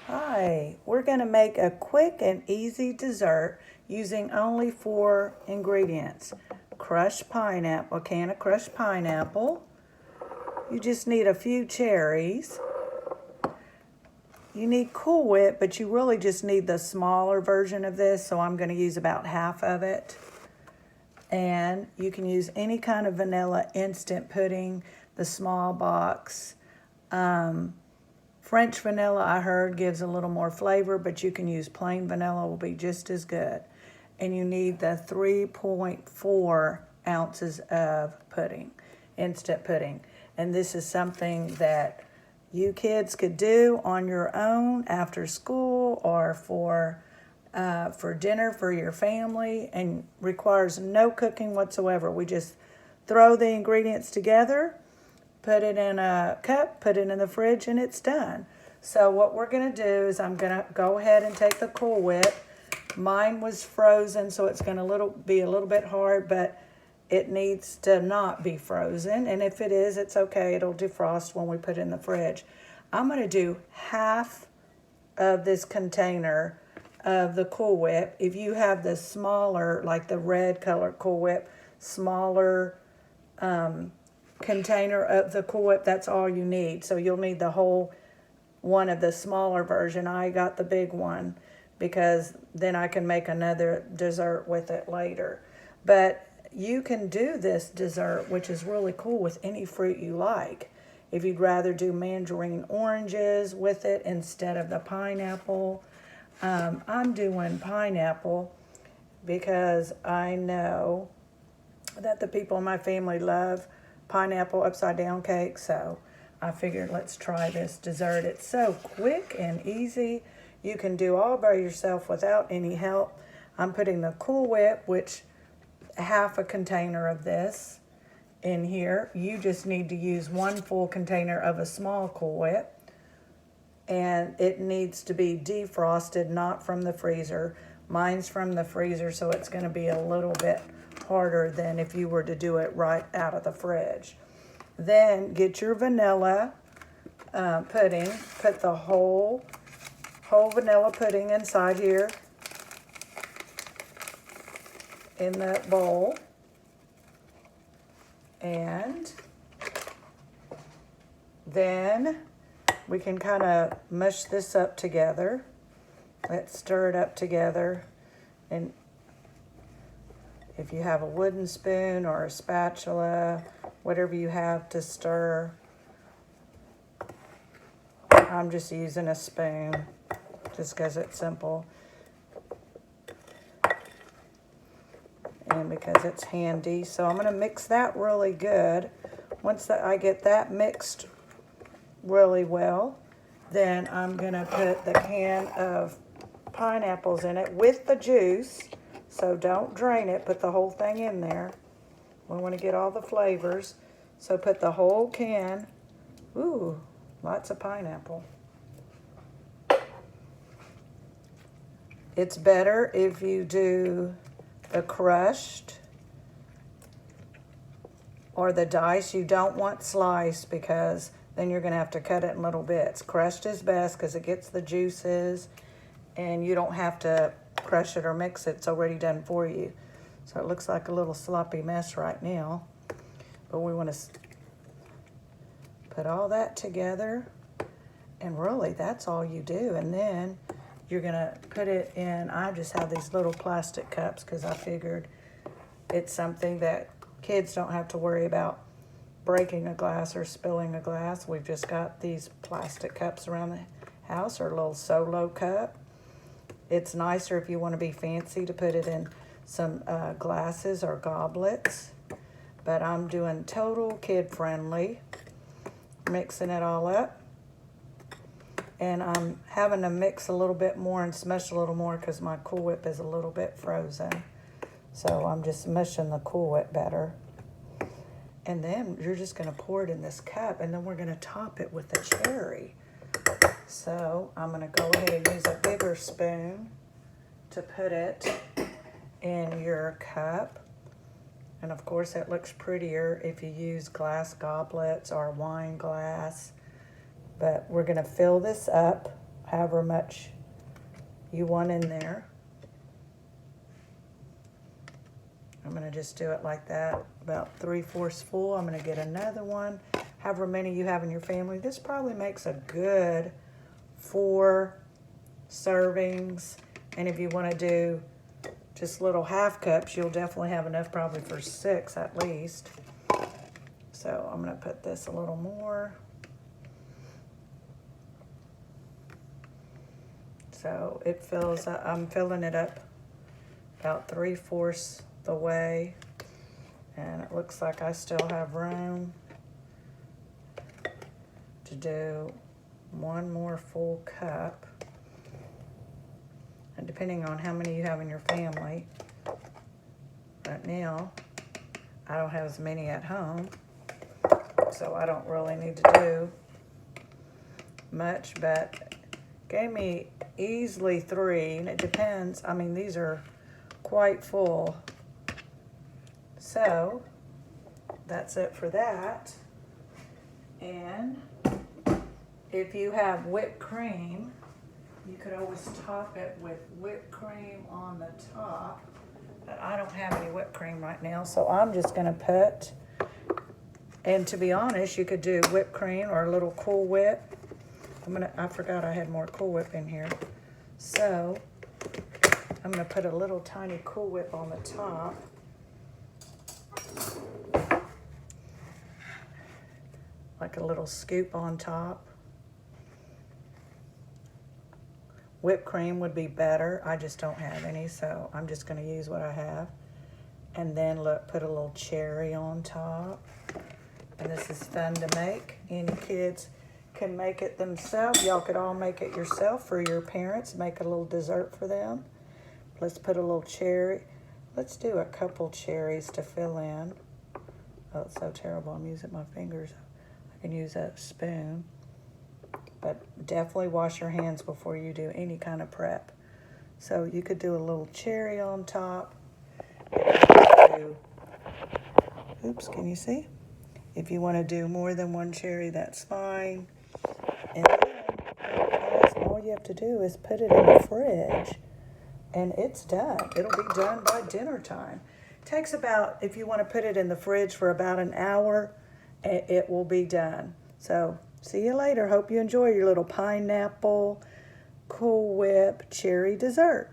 Hi, we're going to make a quick and easy dessert using only 4 ingredients. Crushed pineapple, a can of crushed pineapple. You just need a few cherries. You need Cool Whip, but you really just need the smaller version of this, so I'm going to use about half of it. And you can use any kind of vanilla instant pudding, the small box. French vanilla, I heard, gives a little more flavor, but you can use plain vanilla, will be just as good. And you need the 3.4 ounces of pudding, instant pudding. And this is something that you kids could do on your own after school or for dinner for your family, and requires no cooking whatsoever. We just throw the ingredients together, put it in a cup, put it in the fridge, and it's done. So what we're going to do is I'm going to go ahead and take the Cool Whip. Mine was frozen, so it's going to be a little bit hard, but it needs to not be frozen. And if it is, it's okay. It'll defrost when we put it in the fridge. I'm going to do half of this container of the Cool Whip. If you have the smaller, like the red color Cool Whip, smaller container of the Cool Whip, that's all you need. So you'll need the whole one of the smaller version. I got the big one because then I can make another dessert with it later. But you can do this dessert, which is really cool, with any fruit you like. If you'd rather do mandarin oranges with it instead of the pineapple, I'm doing pineapple because I know that the people in my family love pineapple upside down cake, so I figured let's try this dessert. It's so quick and easy. You can do all by yourself without any help. I'm putting the Cool Whip, which half a container of this in here. You just need to use 1 full container of a small Cool Whip. And it needs to be defrosted, not from the freezer. Mine's from the freezer, so it's going to be a little bit harder than if you were to do it right out of the fridge. Then get your vanilla pudding. Put the whole vanilla pudding inside here in that bowl. And then we can kind of mush this up together. Let's stir it up together. And if you have a wooden spoon or a spatula, whatever you have to stir, I'm just using a spoon just because it's simple and because it's handy. So I'm going to mix that really good. Once I get that mixed really well, then I'm going to put the can of pineapples in it with the juice. So don't drain it, put the whole thing in there. We want to get all the flavors. So put the whole can. Ooh, lots of pineapple. It's better if you do the crushed or the dice. You don't want sliced because then you're going to have to cut it in little bits. Crushed is best because it gets the juices and you don't have to crush it or mix it. It's already done for you. So it looks like a little sloppy mess right now. But we want to put all that together. And really, that's all you do. And then you're going to put it in, I just have these little plastic cups because I figured it's something that kids don't have to worry about breaking a glass or spilling a glass. We've just got these plastic cups around the house, or a little solo cup. It's nicer if you want to be fancy to put it in some glasses or goblets. But I'm doing total kid-friendly, mixing it all up. And I'm having to mix a little bit more and smush a little more because my Cool Whip is a little bit frozen. So I'm just mushing the Cool Whip better. And then you're just going to pour it in this cup, and then we're going to top it with the cherry. So I'm going to go ahead and use a bigger spoon to put it in your cup. And of course it looks prettier if you use glass goblets or wine glass. But we're going to fill this up. however much you want in there. I'm going to just do it like that, about 3/4 full. I'm going to get another one, however many you have in your family. This probably makes a good 4 servings. And if you want to do just little half cups, you'll definitely have enough probably for 6 at least. So I'm going to put this a little more. So it fills up, I'm filling it up about 3/4 the way, and it looks like I still have room to do 1 more full cup. And depending on how many you have in your family, right now I don't have as many at home, so I don't really need to do much, but gave me easily 3, and it depends. I mean, these are quite full. So that's it for that. And if you have whipped cream, you could always top it with whipped cream on the top, but I don't have any whipped cream right now, so I'm just gonna put, and to be honest, you could do whipped cream or a little Cool Whip. I forgot I had more Cool Whip in here. So I'm gonna put a little tiny Cool Whip on the top. Like a little scoop on top. Whipped cream would be better. I just don't have any, so I'm just gonna use what I have. And then look, put a little cherry on top. And this is fun to make. Any kids can make it themselves. Y'all could all make it yourself for your parents. Make a little dessert for them. Let's put a little cherry. Let's do a couple cherries to fill in. Oh, it's so terrible. I'm using my fingers. I can use a spoon. But definitely wash your hands before you do any kind of prep. So you could do a little cherry on top. Oops, can you see? If you want to do more than 1 cherry, that's fine. And then all you have to do is put it in the fridge, and it's done. It'll be done by dinner time. It takes about, if you want to put it in the fridge for about an hour, it will be done. So see you later. Hope you enjoy your little pineapple Cool Whip cherry dessert.